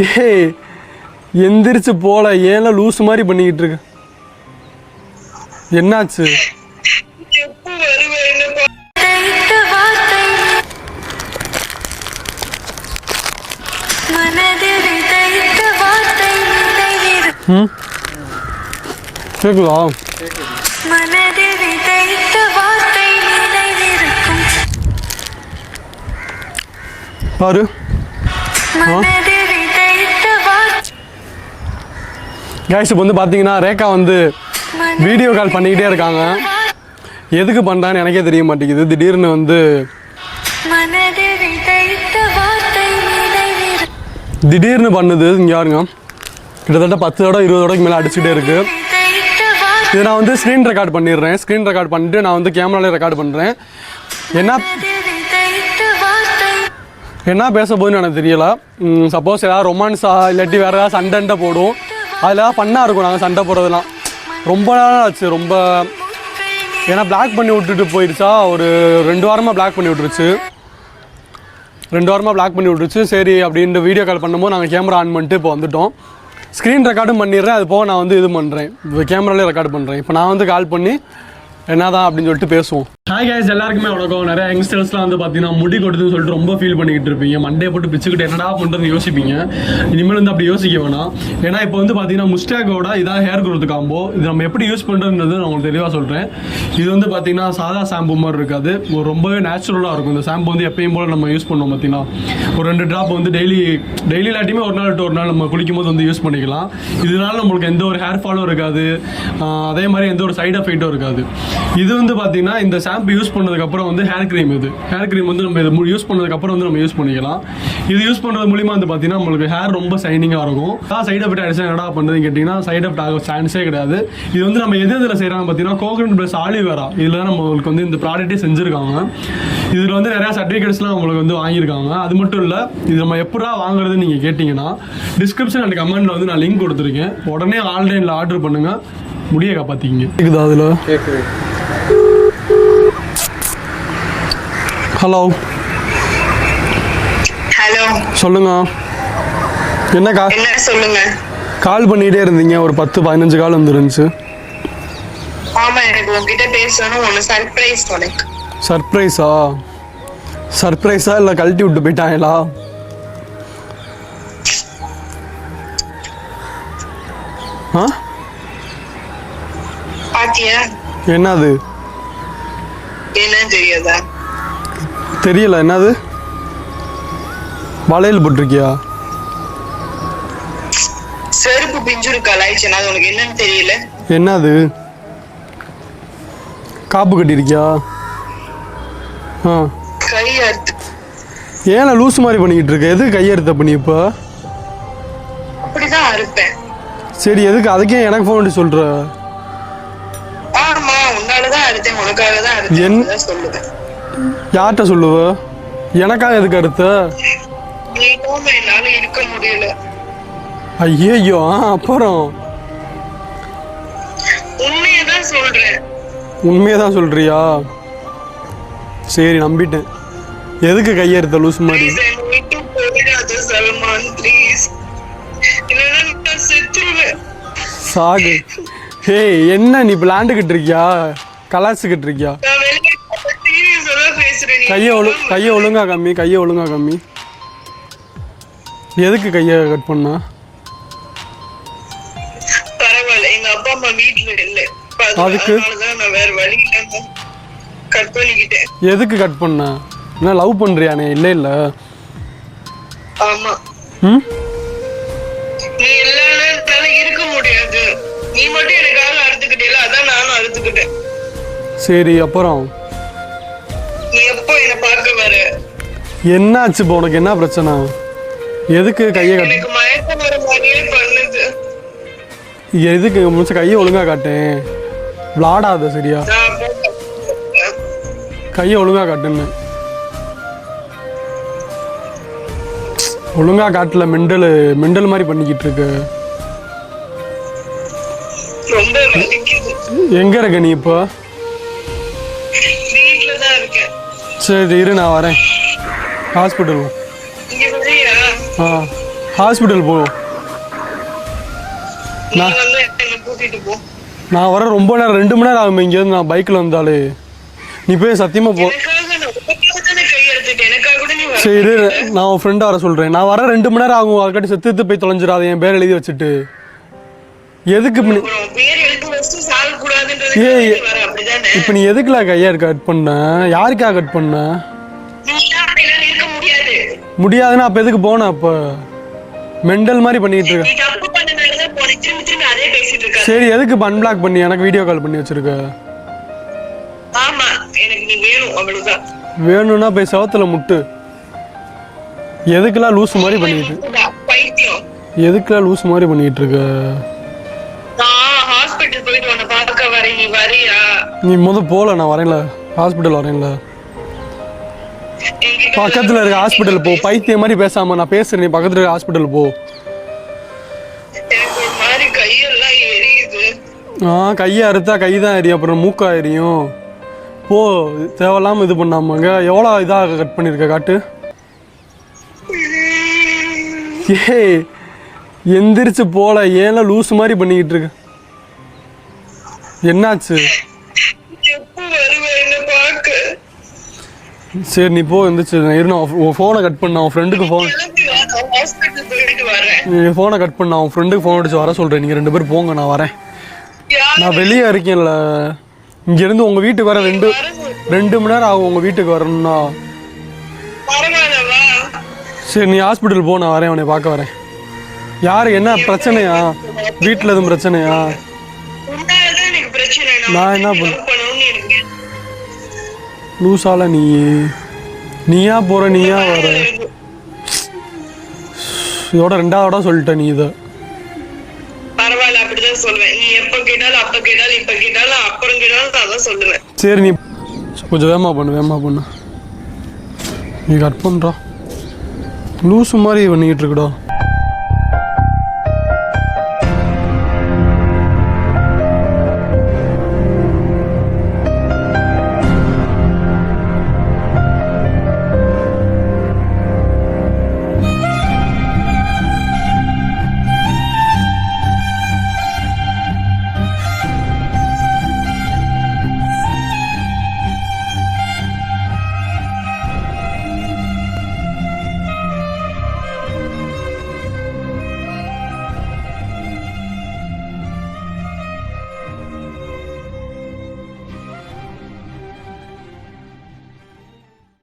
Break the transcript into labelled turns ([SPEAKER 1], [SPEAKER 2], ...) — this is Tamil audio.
[SPEAKER 1] ஏய் எந்திரிச்சு போல, ஏன்ல லூஸ் மாதிரி பண்ணிக்கிட்டு இருக்க? என்னாச்சு? கேக்குதா? பாரு கைஸ், இப்போ வந்து பார்த்தீங்கன்னா ரேகா வந்து வீடியோ கால் பண்ணிக்கிட்டே இருக்காங்க. எதுக்கு பண்ணுறான்னு எனக்கே தெரிய மாட்டேங்குது. திடீர்னு வந்து திடீர்னு பண்ணுது. இங்கே யாருங்க கிட்டத்தட்ட 10 தடவை 20 தடவைக்கு மேலே அடிச்சுக்கிட்டே இருக்குது. இதை நான் வந்து ஸ்க்ரீன் ரெக்கார்ட் பண்ணிடுறேன். ஸ்க்ரீன் ரெக்கார்ட் பண்ணிட்டு நான் வந்து கேமராலே ரெக்கார்ட் பண்ணுறேன். என்ன பேச போகுதுன்னு எனக்கு தெரியல. சப்போஸ் ஏதாவது ரொமான்ஸா இல்லாட்டி வேறு ஏதாவது சண்டைன்ட்ட போடும். அதில் ஃபன்னாக இருக்கும் நாங்கள் சண்டை போடுறதுலாம். ரொம்ப நாள் ஆச்சு. ரொம்ப ஏன்னா பிளாக் பண்ணி விட்டுட்டு போயிடுச்சா. ஒரு 2 வாரமாக பிளாக் பண்ணி விட்டுருச்சு. 2 வாரமாக பிளாக் பண்ணி விட்டுருச்சு. சரி அப்படின்ட்டு வீடியோ கால் பண்ணும்போது நாங்கள் கேமரா ஆன் பண்ணிட்டு இப்போ வந்துவிட்டோம். ஸ்க்ரீன் ரெக்கார்டும் பண்ணிடுறேன். அது போக நான் வந்து இது பண்ணுறேன், இப்போ கேமராலே ரெக்கார்ட் பண்ணுறேன். இப்போ நான் வந்து கால் பண்ணி என்னதான் அப்படின்னு சொல்லிட்டு பேசுவோம். ஹாய் கைஸ், எல்லாருக்குமே வணக்கம். நிறைய யங்ஸ்டர்ஸ்லாம் வந்து பார்த்தீங்கன்னா முடி கொட்டுதுன்னு சொல்லிட்டு ரொம்ப ஃபீல் பண்ணிக்கிட்டு இருப்பீங்க. மண்டே போட்டு பிச்சுக்கிட்டு என்னடா பண்ணுறதுன்னு யோசிப்பீங்க. இனிமேல் வந்து அப்படி யோசிக்க வேணாம். ஏன்னா இப்போ வந்து பார்த்தீங்கன்னா முஸ்டாக்கோட இதான் ஹேர் க்ரோத் காம்போ. இது நம்ம எப்படி யூஸ் பண்ணுறதுன்றது நான் உங்களுக்கு தெளிவாக சொல்கிறேன். இது வந்து பார்த்தீங்கன்னா சாதா ஷாம்பு மாதிரி இருக்காது. ஒரு ரொம்பவே நேச்சுரலாக இருக்கும். இந்த ஷாம்பு வந்து எப்பயும் போல் நம்ம யூஸ் பண்ணுவோம். பார்த்தீங்கன்னா ஒரு 2 ட்ராப் வந்து டெய்லி இல்லாட்டியுமே ஒரு நாள் விட்டு ஒரு நாள் நம்ம குளிக்கும் போது வந்து யூஸ் பண்ணிக்கலாம். இதனால நம்மளுக்கு எந்த ஒரு ஹேர் ஃபாலும் இருக்காது. அதே மாதிரி எந்த ஒரு சைடு எஃபெக்ட்டும் இருக்காது. இது வந்து பார்த்தீங்கன்னா இந்த ஷாம்பு யூஸ் பண்ணதுக்கப்புறம் வந்து ஹேர் க்ரீம் வந்து நம்ம இதை யூஸ் பண்ணதுக்கப்புறம் வந்து நம்ம யூஸ் பண்ணிக்கலாம். இது யூஸ் பண்ணுறது மூலிமா வந்து பார்த்தீங்கன்னா நம்மளுக்கு ஹேர் ரொம்ப ஷைனிங்காக இருக்கும். சைட் எஃபெக்ட் ஆகிடுச்சு என்னடா பண்ணுறதுன்னு கேட்டிங்கன்னா சைட் எஃபெக்ட் ஆக சான்ஸே கிடையாது. இது வந்து நம்ம எதில் செய்கிறாங்க பார்த்தீங்கன்னா கோகனட் ப்ளஸ் ஆலிவேரா. இதில் தான் நம்மளுக்கு வந்து இந்த ப்ராடக்ட்டே செஞ்சுருக்காங்க. இதில் வந்து நிறையா சர்டிஃபிகேட்ஸ்லாம் நம்மளுக்கு வந்து வாங்கியிருக்காங்க. அது மட்டும் இல்லை, இது நம்ம எப்படா வாங்குறதுன்னு நீங்கள் கேட்டிங்கன்னா டிஸ்கிரிப்ஷன் அண்ட் கமெண்ட்டில் வந்து நான் லிங்க் கொடுத்துருக்கேன். உடனே ஆன்லைனில் ஆர்டர் பண்ணுங்கள், முடிய காப்பாற்றிக்கிங்க. கேட்குதா? அதில் கேட்குது. ஹலோ சொல்லுங்க. என்ன
[SPEAKER 2] சொல்லுங்க.
[SPEAKER 1] கால் பண்ணிட்டே இருந்தீங்க. ஒரு 10-15 கால் வந்துருந்துச்சு.
[SPEAKER 2] ஆமா, எனக்கு உங்ககிட்ட பேசணும். ஒன்னு சர்ப்ரைஸ். உனக்கு
[SPEAKER 1] சர்ப்ரைஸா இல்ல கழட்டி விட்டு போயிட்டாங்களா?
[SPEAKER 2] பாத்தியா?
[SPEAKER 1] என்னது?
[SPEAKER 2] என்ன தெரியாதா?
[SPEAKER 1] தெரியல. என்னது? வளையல் போட்டிருக்கியா?
[SPEAKER 2] செருப்பு பிஞ்சுருக்கு கலாய்ச்சனா? அது உனக்கு என்னன்னு தெரியல?
[SPEAKER 1] என்னது? காப்பு கட்டியிருக்கியா?
[SPEAKER 2] கையெழுத்து.
[SPEAKER 1] ஏன் லூஸ் மாதிரி பண்ணிக்கிட்டு இருக்க? எதுக்கு கையெழுத்த பண்ணி? இப்போ
[SPEAKER 2] அப்படிதான் அறுப்பேன்.
[SPEAKER 1] சரி, எதுக்கு? அதுக்கே எனக்கு ஃபோன் பண்ணி சொல்ற?
[SPEAKER 2] ஆமா, உன்னாலதான் அறுத்தேன். உனக்காக தான் அறுத்தேன் சொல்லுவேன்.
[SPEAKER 1] யார்கிட்ட சொல்லுவ? எனக்காக எதுக்கு அறுத்த?
[SPEAKER 2] என்னால இருக்க முடியல.
[SPEAKER 1] ஐயோ, அப்புறம்
[SPEAKER 2] உண்மையதான் சொல்றேன்.
[SPEAKER 1] உண்மையதான் சொல்றியா? சரி, நம்பிட்டேன். எதுக்கு கையெடுத்த லூஸ் மாதிரி? சாகு. ஹே, என்ன நீ விளாண்டுக்கிட்டு இருக்கியா? கலாச்சிக்கிட்டு இருக்கியா? கையை ஒழுங்கா கம்மி. எதுக்கு கையை கட் பண்ணா?
[SPEAKER 2] பரவாயில்ல, எங்க அப்பா அம்மா வீட்டுல இல்ல.
[SPEAKER 1] அதுக்கு
[SPEAKER 2] நான் வேற வழி இல்லாம கட் பண்ணிக்கிட்டேன்.
[SPEAKER 1] எதுக்கு கட் பண்ண? என்ன லவ் பண்றியானே? இல்ல.
[SPEAKER 2] ஆமா. நீ இல்லனால இருக்க முடியாது. நீ மட்டும் எனக்காக அறுத்துக்கிட்டேல, அதான் நானும் அறுத்துக்கிட்டேன்.
[SPEAKER 1] சரி, அப்புறம்
[SPEAKER 2] நீ எப்போ என்ன பார்க்க வர?
[SPEAKER 1] என்னாச்சு இப்போ? உனக்கு என்ன பிரச்சனை? எதுக்கு கையை கட்டு?
[SPEAKER 2] எனக்கு மயக்கம் வர மாதிரியே பண்ணுது.
[SPEAKER 1] எதுக்கு முடிச்ச? கையை ஒழுங்கா காட்டேன். விளாடாத சரியா? கையை ஒழுங்கா காட்டுன்னு. ஒழுங்கா காட்டல. மெண்டல் மாதிரி பண்ணிக்கிட்டு இருக்கு. எங்க இருக்க நீ இப்போ?
[SPEAKER 2] வீட்ல தான் இருக்கேன்.
[SPEAKER 1] சரி இரு, நான் வரேன். ஹாஸ்பிட்டல். ஹாஸ்பிட்டல் போ.
[SPEAKER 2] நீ வந்து என்ன கூட்டிட்டு போ.
[SPEAKER 1] நான் வர ரொம்ப நேரம் 2 மணி நேரம் ஆகும் இங்கேருந்து நான் பைக்கில் வந்தாலே. நீ போய் சத்தியமாக போ. சரி இரு, நான் உன் ஃப்ரெண்டாக வர சொல்கிறேன். நான் வர 2 மணி நேரம் ஆகும். அதுக்காட்டி செத்து போய் தொலைஞ்சிடாத என் பேர் எழுதி வச்சுட்டு. எதுக்கு ஏய் இப்போ நீ எதுக்குல கையா கட் பண்ண? யாருக்காக கட் பண்ண? முடியாதுன்னா அப்போ எதுக்கு போன? அப்போ மெண்டல் மாதிரி பண்ணிட்டு இருக்க. சரி எதுக்கு அன்பிளாக் பண்ணி எனக்கு வீடியோ கால் பண்ணி வச்சிருக்க? வேணும்னா போய் செவத்துல முட்டு. எதுக்குலாம் லூஸ் மாதிரி பண்ணிட்டு எதுக்குலாம் லூஸ் மாதிரி பண்ணிட்டு இருக்க? நீ போல நான் வரேன்ல, ஹாஸ்பிட்டல் வரேன்ல. பக்கத்துல இருக்க ஹாஸ்பிட்டல் போ. பைத்தியம் மாதிரி பேசாம நான் பேசுறேன். நீ பக்கத்துல இருக்க ஹாஸ்பிட்டல் போ. கையை அறுத்தா கை தான் எரியும், அப்புறம் மூக்கா எரியும். போ, தேவையில்லாம இது பண்ணாமங்க. எவ்வளோ இதாக கட் பண்ணியிருக்க காட்டு. ஏய் எந்திரிச்சு போல, ஏன்ல லூஸ் மாதிரி பண்ணிக்கிட்டு இருக்க? என்னாச்சு? சரி நீ போ, எந்திரிச்சு இரு. உன் ஃபோனை கட் பண்ண, உன் ஃப்ரெண்டுக்கு ஃபோன் ஃபோனை கட் பண்ண, உன் ஃப்ரெண்டுக்கு ஃபோன் அடிச்சு வர சொல்கிறேன். நீங்கள் 2 பேரும் போங்க, நான் வரேன். நான் வெளியே இருக்கேன்ல. இங்கேருந்து உங்கள் வீட்டுக்கு வர 2 மணி நேரம் ஆகும் உங்கள் வீட்டுக்கு வரணும்னா. சரி நீ ஹாஸ்பிட்டல் போ, நான் வரேன். உன்னை பார்க்க வரேன். யாரு என்ன பிரச்சனையா? வீட்டில் எதுவும் பிரச்சனையா? நான் என்ன பண்ண? லூசால நீயா போற, நீயா வர. இதோட 2வது சொல்லிட்ட நீ இதை.
[SPEAKER 2] பரவாயில்ல, அப்படிதான் சொல்லுவேன். நீ எப்ப கேட்டாலும், அப்ப கேட்டாலும், இப்ப கேட்டாலும், அப்புறம் கேட்டாலும் அதான் சொல்லுவேன்.
[SPEAKER 1] சரி நீ கொஞ்சம் வேகமா பண்ணு. நீ கட் பண்றா. லூசு மாதிரி பண்ணிக்கிட்டு இருக்குடா.